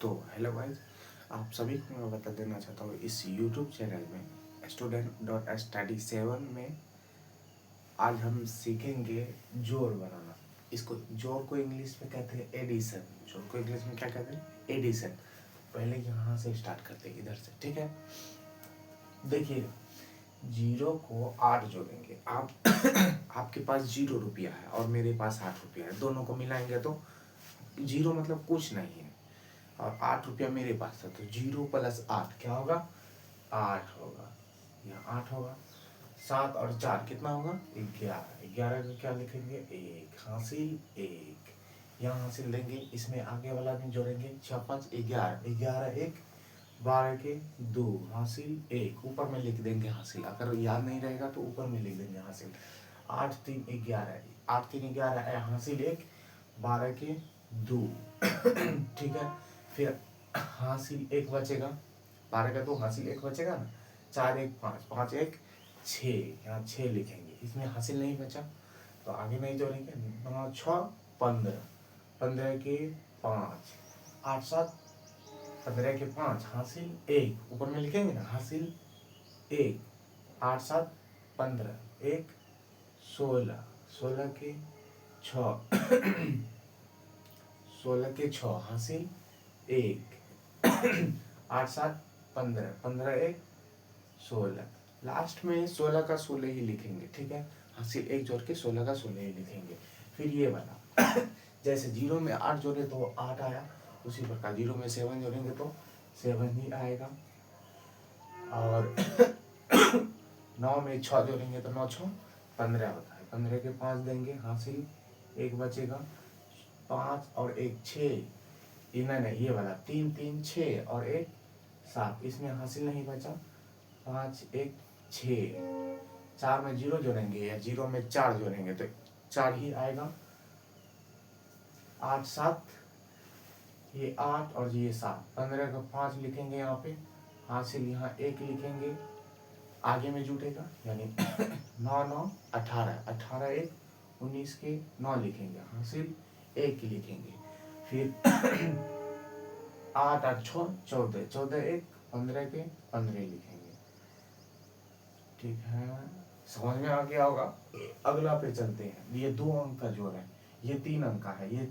तो hello guys, आप सभी को मैं बता देना चाहता हूँ इस यूट्यूब चैनल में student.study7 में आज हम सीखेंगे जोड़ बनाना। इसको जोड़ को इंग्लिश में कहते हैं एडिशन। जोड़ को इंग्लिश में क्या कहते हैं? एडिशन। पहले यहाँ से स्टार्ट करते हैं, इधर से, ठीक है। देखिए, 0 को 8 जोड़ेंगे। आप आपके पास 0 रुपया है और मेरे पास 8 रुपया है, दोनों को मिलाएंगे तो 0 मतलब कुछ नहीं है और 8 रुपया मेरे पास है, तो 0 + 8 क्या होगा? 8 होगा। यहाँ 8 होगा। 7 और 4 कितना होगा? 11। 11 को क्या लिखेंगे? 1 हासिल 1। यहाँ हासिल देंगे, इसमें आगे वाला भी जोड़ेंगे। 6 × 5 = 11। 11 1 12 के 2 हासिल 1। ऊपर में लिख देंगे हासिल, अगर याद नहीं रहेगा तो ऊपर में लिख देंगे हासिल। 8 3 11। 8 3 11 हासिल 1। 12 के 2 ठीक है। फिर हासिल 1 बचेगा। 12 का 2 हासिल 1 बचेगा ना। 4 1 5 5 1 6। यहाँ 6 लिखेंगे, इसमें हासिल नहीं बचा तो आगे नहीं जोड़ेंगे। 9 6 15। 15 के 5 8 7 15 के 5 हासिल 1। ऊपर में लिखेंगे ना हासिल 1। 8 7 15 1 16। 16 के 6 16 के 6 हासिल 1। 8 7 15 15 1 16। लास्ट में 16 का 16 ही लिखेंगे, ठीक है। हासिल 1 जोड़ के 16 का 16 ही लिखेंगे। फिर ये वाला जैसे 0 में 8 जोड़े तो 8 आया, उसी प्रकार 0 में 7 जोड़ेंगे तो 7 ही आएगा। और 9 में 6 जोड़ेंगे तो 9 6 15 होता है। 15 के 5 देंगे, हासिल 1 बचेगा। 5 और 1 6। नहीं, ये वाला 3 3 6 और 1 7। इसमें हासिल नहीं बचा। 5 1 6। 4 में 0 जोड़ेंगे या 0 में 4 जोड़ेंगे तो 4 ही आएगा। 8 7 ये 8 और ये 7। 15 का 5 लिखेंगे यहाँ पे, हासिल यहाँ 1 लिखेंगे, आगे में जुटेगा यानी 9 9 18। 18 1 19 के 9 लिखेंगे, हासिल 1 लिखेंगे। फिर 8 8 6 14। 14 1 15 के 15 लिखेंगे, ठीक है। समझ में आ गया होगा। अगला पे चलते हैं। ये 2 अंक का जोड़ है, ये 3 अंक का है, ये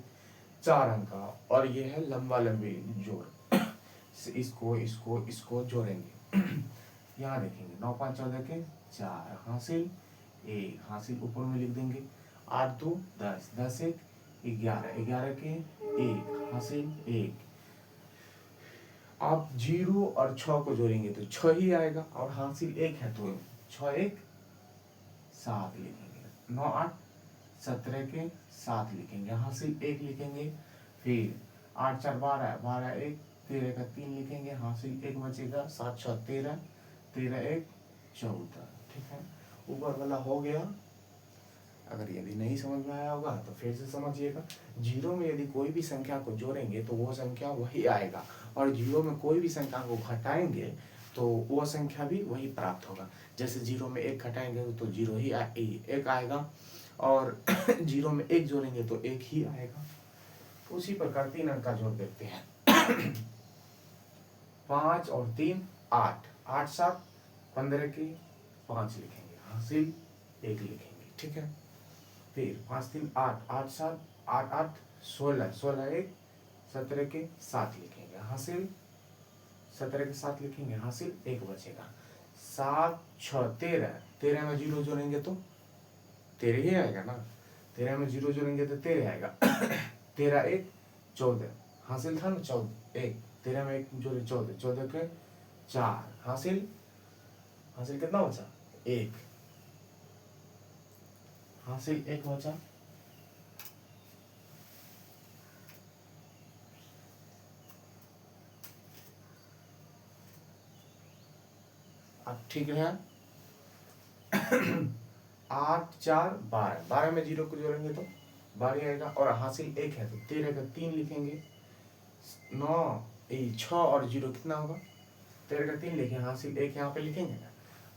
4 अंक का, और ये है लंबा लंबी जोड़। इसको इसको इसको जोड़ेंगे। यहाँ देखेंगे 9 5 14 के 4 हासिल 1। हासिल ऊपर में लिख देंगे। 8 2 10 10 1 11। 11 के 1 हासिल 1। आप 0 और 6 को जोड़ेंगे तो 6 ही आएगा और हासिल 1 है तो 6 1 7 लिखेंगे। 9 8 17 के 7 लिखेंगे, हासिल 1 लिखेंगे। फिर 8 4 12 12 1 13 का 3 लिखेंगे, हासिल 1 बचेगा। 7 6 13 13 1 14, ठीक है। ऊपर वाला हो गया। अगर यदि नहीं समझ में आया होगा तो फिर से समझिएगा। 0 में यदि कोई भी संख्या को जोड़ेंगे तो वो संख्या वही आएगा, और 0 में कोई भी संख्या को घटाएंगे तो वो संख्या भी वही प्राप्त होगा। जैसे 0 में 1 घटाएंगे तो 0 ही 1 आएगा, और 0 में 1 जोड़ेंगे तो 1 ही आएगा। उसी प्रकार 3 अंक का जोड़ देते हैं। 5 और 3 8। 8 7 15 के 5 लिखेंगे, हासिल 1 लिखेंगे, ठीक है। फिर 5 3 8 8 7 8 8 16 16 1 17 के 7 लिखेंगे, हासिल 17 के 7 लिखेंगे, हासिल 1 बचेगा। 7 6 13। 13 में 0 जोड़ेंगे तो 13 ही आएगा ना। 13 में 0 जोड़ेंगे तो 13 आएगा। 13 1 14। हासिल था ना 14 1। 13 में 1 जोड़े 14। 14 के 4 हासिल कितना बचा? 1। हासिल 1 बचा। अब ठीक है। 8 4 12। 12 में 0 को जोड़ेंगे तो 12 आएगा, और हासिल 1 है तो 13 का 3 लिखेंगे। 9 6 और 0 कितना होगा? 13 का 3 लिखेंगे, हासिल 1 यहाँ पे लिखेंगे ना,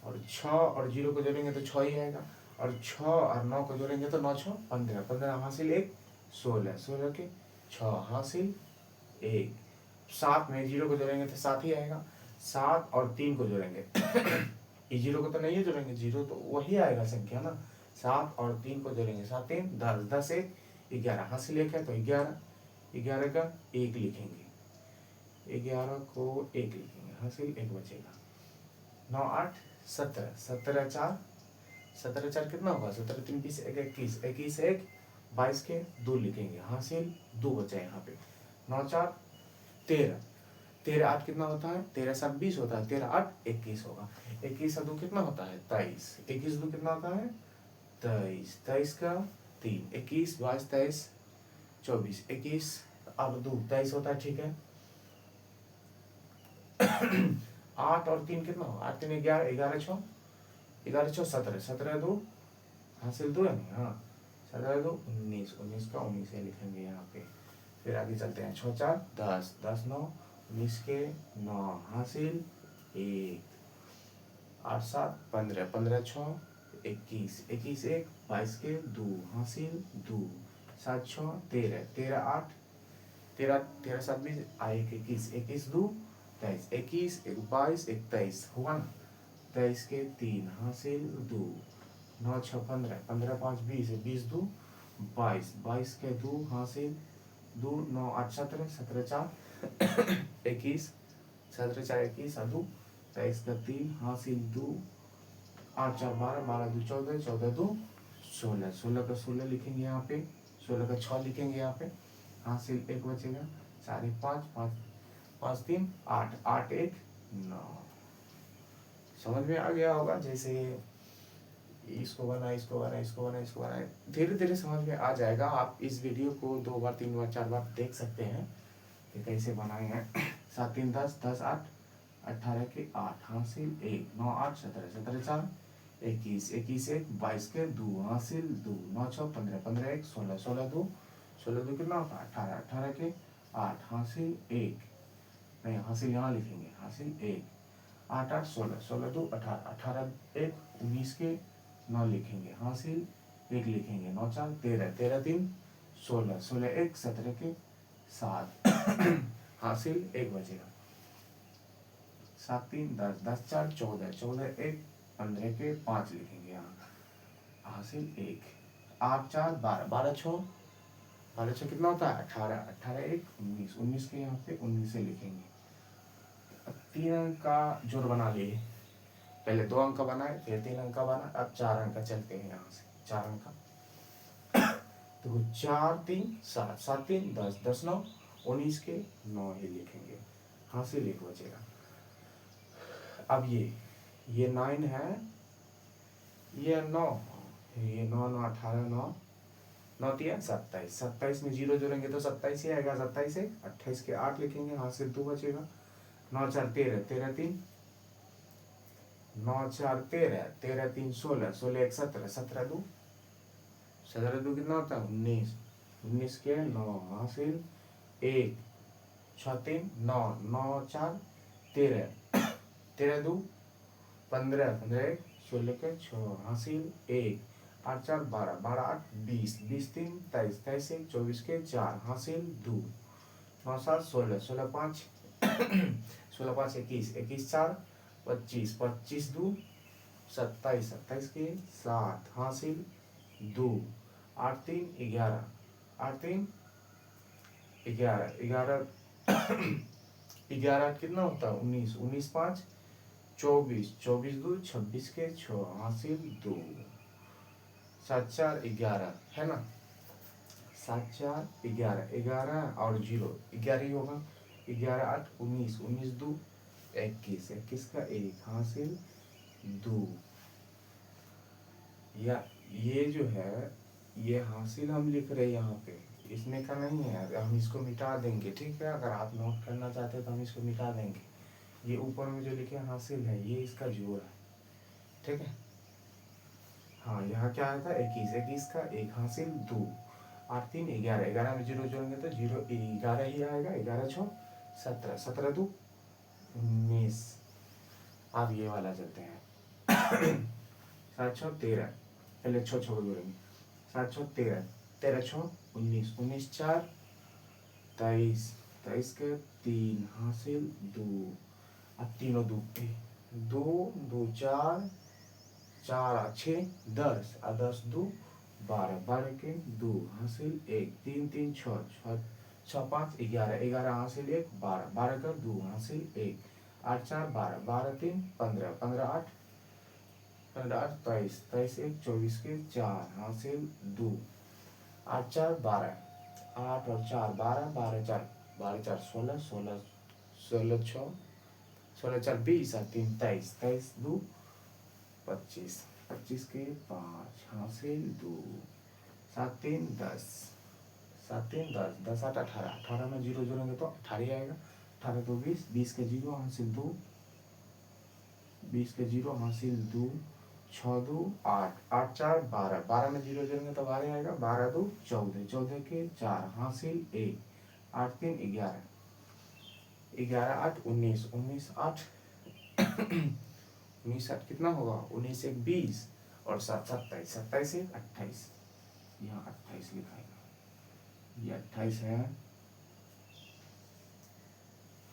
और 6 और 0 को जोड़ेंगे तो 6 ही आएगा, और 6 और 9 को जोड़ेंगे तो 9 6 15। 15 हासिल 1 16। 16 के 6 हासिल 1। 7 में 0 को जोड़ेंगे तो 7 ही आएगा। 7 और 3 को जोड़ेंगे ये 0 को तो नहीं जोड़ेंगे, 0 तो वही आएगा संख्या ना। 7 और 3 को जोड़ेंगे, 7 3 10, 10 1 11, हासिल 1 है तो 11, 11 का 1 लिखेंगे, 11 को 1 लिखेंगे, हासिल 1 बचेगा। 9 8 17, 17 4, 17 4 कितना होगा, 17 3 20 1 21, 21 1 22 के 2 लिखेंगे, हासिल 2 बचा यहाँ पे। 9 4 13, 13 8 कितना होता है, 13 7 20 होता है, 13 8 21 होगा। 21 2 कितना होता है, 23, 21 2 कितना होता है 23, 23 का 3, 21 22 23 24, 21 और 2 23 होता है, ठीक है। 8 और 3 कितना होगा, 8 3 11, 11 6, 11 6 17, 17 2 हासिल 2 है नहीं, हाँ 17 2 19, 19 का 19 है लिखेंगे यहाँ पे। फिर आगे चलते हैं, 6 4 10, 10 9 19 के 9, हासिल 1, 8 7 15, 15 6 21, 21 1 22 के 2, हासिल 2, 7 6 13, 13 8 13, 13 7 20 1 21, 21 2 23, 21 1 22 1 23 हुआ ना, 23 के 3, हासिल 2, 9 6 15, 15 5 20, 20 2 22, 22 के 2, हासिल 2, 9 8 17, 17 4 21, 17 4 21 2 23 का 3, हासिल 2, 8 4 12, 12 2 14, 14 2 16, 16 का 16 लिखेंगे यहाँ पे, 16 का 6 लिखेंगे यहाँ पे, हासिल 1 बचेगा। 4 1 5 5 5 3 8, 8 1 9। समझ में आ गया होगा, जैसे इसको बना इसको बना इसको बना इसको बना, धीरे धीरे समझ में आ जाएगा। आप इस वीडियो को 2 बार 3 बार 4 बार देख सकते हैं कि कैसे बनाए हैं। 7 3 10, 10 8 18 के 8, हासिल 1, 9 8 17, 17 4 21, 21 1 22 के 2, हासिल 2, 9 6 15, 15 1 16, 16 2 16 2 कितना होता है 18, 18 के 8, हासिल 1, नहीं हासिल यहाँ लिखेंगे, हासिल 1, 8 8 16, 16 2 18, 18 1 19 के 9 लिखेंगे, हासिल 1 लिखेंगे, 9 4 13, 13 3 16, 16 1 17 के 7 हासिल 1 बचेगा। 7 3 10, 10 4 14, 14 1 15 के 5 लिखेंगे यहाँ, हासिल 1, 8 4 12, 12 6, 12 6 कितना होता है 18, 18 1 19, 19 के यहाँ पे 19 से लिखेंगे। अब 3 अंक का जोड़ बना लिए, पहले 2 अंक का बनाए फिर 3 अंक का बना, अब 4 अंक का चलते हैं यहाँ से, 4 अंक का तो 4 3 7, 7 3 10, 10 9 19 के 9 ही लिखेंगे, हासिल 1 बचेगा। अब ये 9 है, ये 9, ये 9 9 18 9 9 3 27, 27 में 0 जोड़ेंगे तो 27 ही आएगा, 27 1 28 के 8 लिखेंगे, हासिल 2 बचेगा। 9 4 13, 13 3 9 4 13, 13 3 16, 16 1 17, 17 2 17 2 कितना होता है 19, 19 के 9, हासिल 1, 6 3 9, 9 4 13, 13 2 15, 15 1 16 के 6, हासिल 1, 8 4 12, 12 8 20, 20 3 23, 23 1 24 के 4, हासिल 2, 9 7 16, 16 5 16 5 21, 21 4 25, 25 2 27, 27 के 7, हासिल 2, 8 3 11, 8 3 11, 11 11 कितना होता है 19, 19 5 24, 24 2 26 के 6, हासिल 2, 7 4 11 है ना, 7 4 11, 11 और 0 11 ही होगा, 11 8 19, 19 2 21, 21 का 1, हासिल 2। या ये जो है ये हासिल हम लिख रहे हैं यहाँ पे, इसमें का नहीं है, हम इसको मिटा देंगे, ठीक है। अगर आप नोट करना चाहते हैं तो हम इसको मिटा देंगे, ये ऊपर में जो लिखे हासिल है ये इसका जोड़ है, ठीक है। हाँ यहाँ क्या आया था 21, 21 का 1, हासिल 2, 8 3 11, 11 में 0 जोड़ेंगे तो 0 11 ही आएगा, 11 6 17, 17 2 19। अब ये वाला चलते हैं 7 6 13, पहले 6 6 को जोड़ेंगे, 7 6 13, 13 6 19, 19 4 23, 23 के 3 हासिल 2, अब तीनों दो 2 2 4 4 6 10 और 10 2 12, 12 के 2 हासिल 1, 3 3 6 6 5 11, 11 हासिल 1 12, 12 का 2 हासिल 1, 8 4 12, 12 3 15, 15 8 8 23, 23 1 24 के 4 हासिल 2, 8 4 12, 8 और 4 12, 12 4 12 4 16, 16 16 6 16 4 20 और 3 23, 23 2 25, 25 के 5 हासिल 2, 7 3 10, 7 3 10, 10 8 18, 18 में 0 जोड़ेंगे तो 18 आएगा, 18 तो 20, 20 के 0 हासिल 2, 20 के 0 हासिल 2, 6 2 8, 8 4 12, 12 में 0 जोड़ेंगे तो 12 आएगा, 12 2 14, 14 के 4 हासिल 1, 8 3 11, 11 8 19, 19 8 19 8 कितना होगा, 19 1 20 और 7 27, 27 1 28, यहाँ 28 लिखा है, ये 28 है।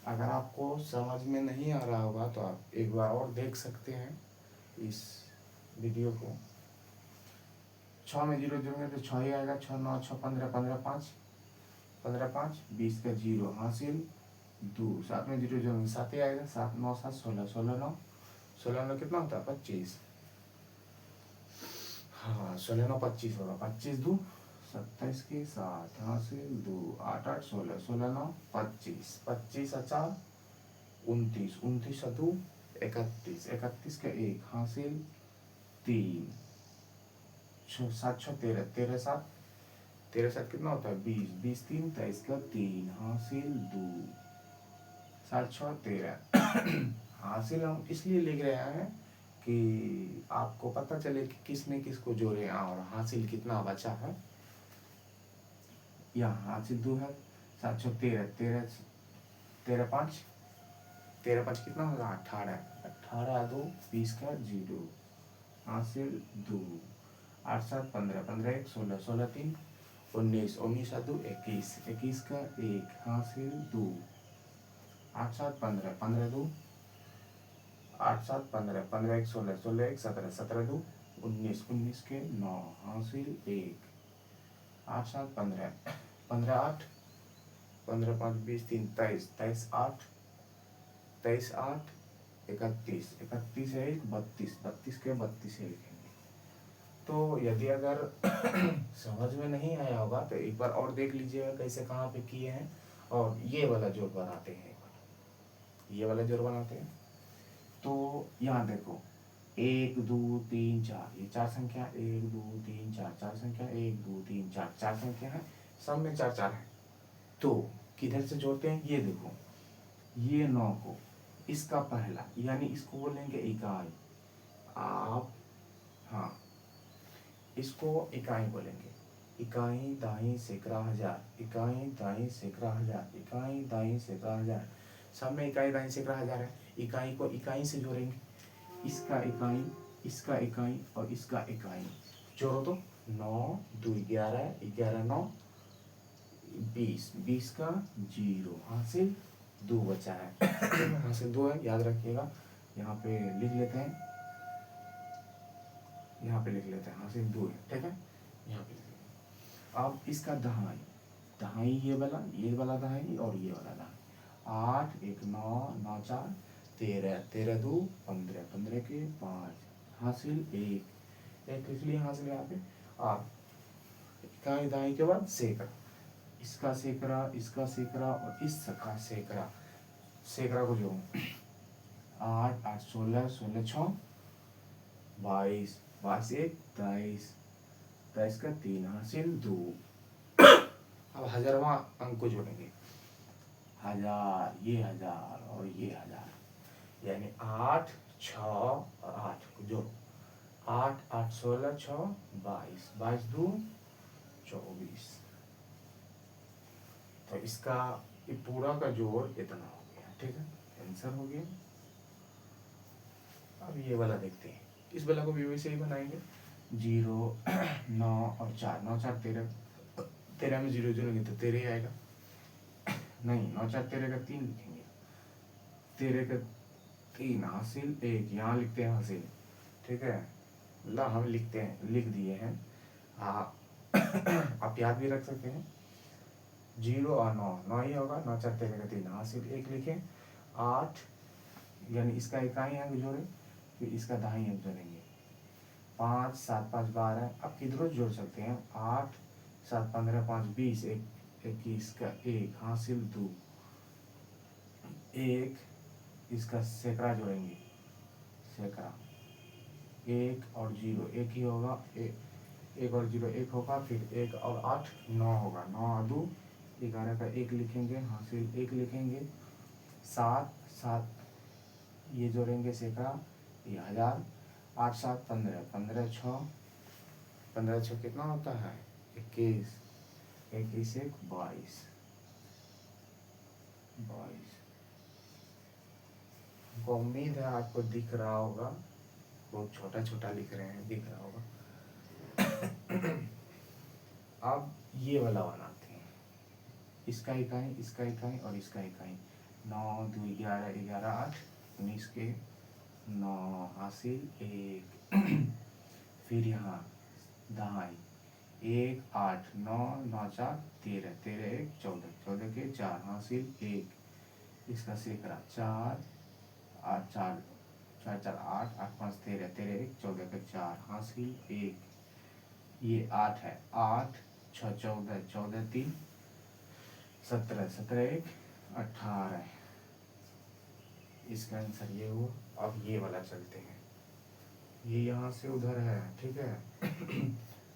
अगर आपको समझ में नहीं आ रहा होगा तो आप एक बार और देख सकते हैं इस वीडियो को। 6 में 0 जोड़ेंगे तो 6 ही आएगा, 6 9 6 15, 15 5 15 5, 20 का 0 हासिल 2, 7 में 0 जोड़ेंगे 7 ही आएगा, 7 9 7 16, 16 9 16 9 कितना होता है 25, हाँ 16 9 25 होगा, 25 2 27 के 7 हासिल 2, 8 8 16, 16 9 25, 25 और 4 29, 29 और 2 31, 31 का 1 हासिल 3, 7 6 13, 13 7 13 7 कितना होता है 20, 20 3 23 का 3 हासिल 2, 7 6 13 हासिल हम इसलिए लिख रहे हैं कि आपको पता चले कि किसने किसको जोड़े और हासिल कितना बचा है। यहाँ हासिल 2 है, 7 6 13 13 13 5 13 5 कितना होगा 18, 18 2 20 का 0 हासिल 2, 8 7 15, 15 1 16, 16 3 19, 19 2 21, 21 का 1 हासिल 2, 8 7 15, 15 2 8 7 15, 15 1 16, 16 1 17, 17 2 19, 19 के 9 हासिल 1, 8 7 15, 15 8 15 5 20 3 23, 23 8 23 8 31, 31 1 32, 32 के 32 से लिखेंगे। तो यदि अगर समझ में नहीं आया होगा तो एक बार और देख लीजिएगा कैसे कहाँ पे किए हैं, और ये वाला जोड़ बनाते हैं, एक बार ये वाला जोड़ बनाते हैं। तो यहाँ देखो 1 2 3 4, ये 4 संख्या 1 2 3 4, 4 संख्या 1 2 3 4, 4 संख्या है, सब में 4 4 है। तो किधर से जोड़ते हैं, ये देखो ये 9 को इसका पहला यानी इसको बोलेंगे इकाई, आप हाँ इसको इकाई बोलेंगे, इकाई दाई सैकड़ा हजार, इकाई दाई सैकड़ा हजार, इकाई दाई सैकड़ा हजार, सब में इकाई दाई सैकड़ा हजार है। इकाई को इकाई से जोड़ेंगे, इसका इकाई, इसका इकाई और इसका इकाई जोड़ो तो 9 2 11, 11 9 20, 20 का 0 हासिल 2 बचा है हासिल 2 है, याद रखिएगा। यहाँ पे लिख लेते हैं, यहाँ पे लिख लेते हैं हासिल 2 है, ठीक है, यहाँ पे लिख लेते हैं। अब इसका दहाई, दहाई ये वाला दहाई और ये वाला दहाई, 8 1 9 9 4 13, 13 2 15, 15 के 5 हासिल 1 1 लिख लिया हासिल यहाँ पे। आप इकाई दाई के बाद सैकड़ा, इसका सैकड़ा, इसका सैकड़ा और इसका सैकड़ा, सैकड़ा को जो 8 8 16, 16 6 22, 22 1 23, 23 का 3 हासिल 2। अब हजारवां अंक को जोड़ेंगे, 1000, ये 1000 और ये 1000, यानी 8 6 और 8 को जोड़ो, 8 8 16 6 22, 22 2 24। तो इसका ये पूरा का जोड़ इतना हो गया, ठीक है, आंसर हो गया। अब ये वाला देखते हैं, इस वाला को भी वैसे ही बनाएंगे, 0 9 और 4, 9 4 13, 13 में 0 जोड़ेंगे तो 13 ही आएगा, नहीं, 9 4 13 का 3 लिखेंगे, 13 का 3 हासिल 1, यहाँ लिखते हैं हासिल, ठीक है। ला हम लिखते हैं, लिख दिए हैं। आप याद भी रख सकते हैं, 0 और 9, 9 ही होगा, 9 4 13 का 3 हासिल 1 लिखें। 8 यानी इसका इकाई अंक जोड़ें, फिर इसका दहाई अंक जोड़ेंगे। 5 7 5 12, आप किधरों जोड़ सकते हैं। 8 7 15 5 20, 21 का 1 हासिल 2, 1 इसका सैकड़ा जोड़ेंगे, सैकड़ा 1 और 0 1 ही होगा, 1 और 0 1 होगा, फिर 1 और 8 9 होगा, 9 और 2 11 का 1 लिखेंगे, हासिल 1 लिखेंगे। 7 7 ये जोड़ेंगे सैकड़ा, ये 1000। 8 7 15, 15 6, 15 6 कितना होता है 21, 21 1 22, 22। हमको उम्मीद है आपको दिख रहा होगा, बहुत छोटा छोटा लिख रहे हैं, दिख रहा होगा। अब ये वाला बनाते हैं, इसका इकाई, इसका इकाई और इसका इकाई। 9 2 11 11 8 19 के 9 हासिल 1। फिर यहाँ दहाई 1 8 9 9 4 13 13 1 14 14 के 4 हासिल 1, इसका सैकड़ा 4 8 4 4 4 8 8 5 13 13 1 14 के 4 हासिल 1, ये 8 है, 8 6 14 14 3 17 17 1 18, इसका आंसर ये हुआ। अब ये वाला चलते हैं, ये यहाँ से उधर है, ठीक है।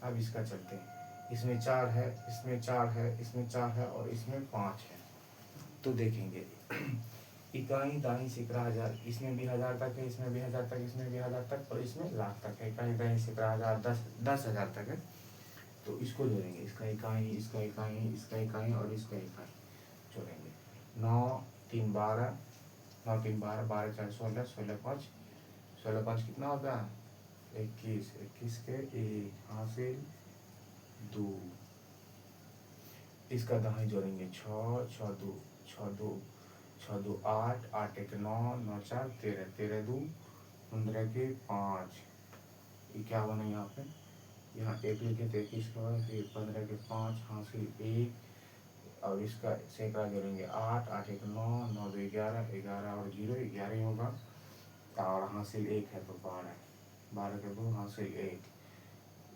अब इसका चलते हैं, इसमें 4 है, इसमें 4 है, इसमें 4 है और इसमें 5 है। तो देखेंगे इकाई दाई सैकड़ा 1000, इसमें भी 1000 तक है, इसमें भी 1000 तक, इसमें भी 1000 तक और इसमें लाख तक है। इकाई दाई सैकड़ा 1000 10 10,000 तक है। तो इसको जोड़ेंगे, इसका इकाई, इसका इकाई, इसका इकाई और इसका इकाई जोड़ेंगे। 9 3 12, 9 3 12 12 4 16 16 5 16 5 कितना होता है 21, 21 के 1 हासिल 2, इसका दहाई जोड़ेंगे 6 6 2 6 2 6 2 8 8 1 9 9 4 13 13 2 15 के 5, ये क्या बना यहाँ पे, यहाँ 1 लिखे थे 21 के बाद, फिर 15 के 5 हासिल 1, और इसका सैकड़ा जोड़ेंगे 8 8 1 9 9 2 11 11 और 0 11 ही होगा, और हासिल 1 है तो 12 12 के 2 हासिल 1,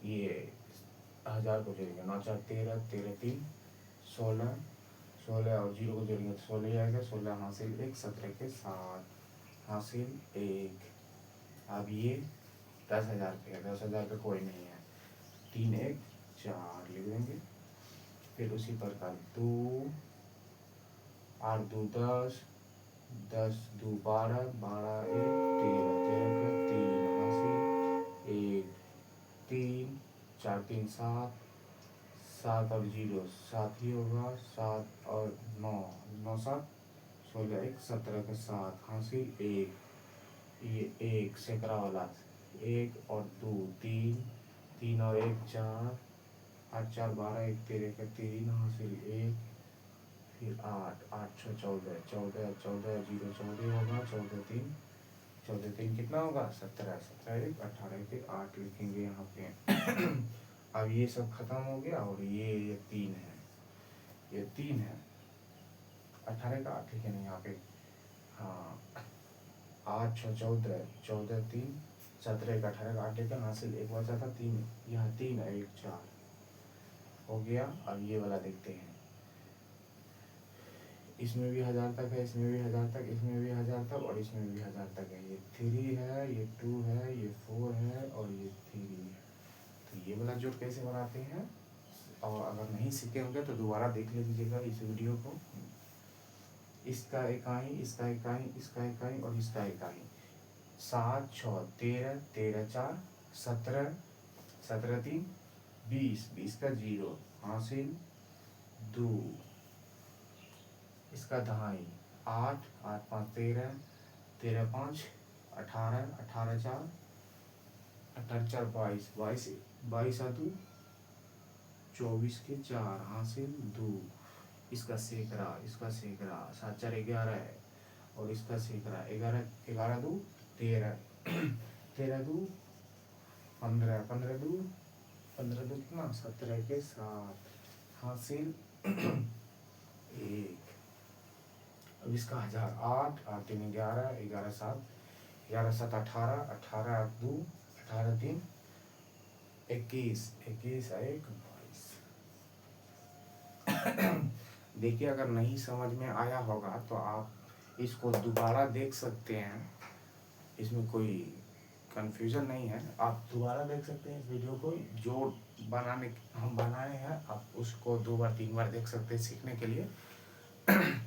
ये 1000 को जोड़ेंगे 9 4 13 13 3 16 16 और 0 को जोड़ेंगे तो 16 ही आएगा, 16 हासिल 1 17 के 7 हासिल 1। अब ये 10,000 पे है, 10,000 पे कोई नहीं है, 3 1 4 लिख देंगे। फिर उसी प्रकार 2 8 2 10 10 2 12 12 1 13 13 का 3 हासिल 1, 3 4 3 7 7 और 0 7 ही होगा, 7 और 9 9 7 16 1 17 का 7 हासिल 1, ये 1 सैकड़ा वाला 1 और 2 3 3 और 1 4 8 4 12 1 13 का 3 हासिल 1, फिर 8 8 6 14 14 14 0 14 होगा, 14 3 14 3 कितना होगा 17 17 1 18 के 8 लिखेंगे यहाँ पे। अब ये सब खत्म हो गया, और ये 3 है, ये 3 है, 18 का 8 लिखे नहीं यहाँ पे, हाँ 8 6 14 14 3 17 का 18 का 8 लिखे, हासिल 1 बचा था 3, यहाँ 3 है 1 4 हो गया। अब ये वाला देखते हैं, इसमें भी 1000 तक है, इसमें भी 1000 तक, इसमें भी 1000 तक और इसमें भी 1000 तक है, ये 3 है, ये 2 है, ये 4 है और ये 3 है। तो ये वाला जोड़ कैसे बनाते हैं, और अगर नहीं सीखे होंगे तो दोबारा देख लीजिएगा इस वीडियो को। इसका इकाई, इसका इकाई, इसका इकाई और इसका इकाई, 7 6 13 13 4 17 17 3 20 20 का 0 हासिल 2, इसका दहाई 8 8 5 13 13 5 18 18 4 18 4 22 22 22 और 2 24 के 4 हासिल 2, इसका सैकड़ा, इसका सैकड़ा, 7 4 11 है, और इसका सैकड़ा, 11 11 2 13 13 2 15 15 2 15 2 कितना, 17 के 7 हासिल 1। अब इसका 1000, 8 8 3 11 11 7 11 7 18 18 2 18 3 21 21 1 22। देखिए, अगर नहीं समझ में आया होगा तो आप इसको दोबारा देख सकते हैं, इसमें कोई कंफ्यूजन नहीं है, आप दोबारा देख सकते हैं इस वीडियो को। जो बनाने हम बनाए हैं आप उसको 2 बार 3 बार देख सकते हैं सीखने के लिए।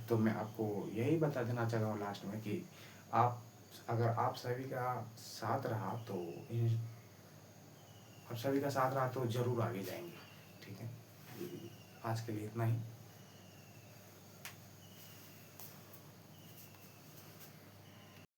तो मैं आपको यही बता देना चाह रहा हूँ लास्ट में कि आप, अगर आप सभी का साथ रहा तो आप सभी का साथ रहा तो ज़रूर आगे जाएंगे। ठीक है, आज के लिए इतना ही।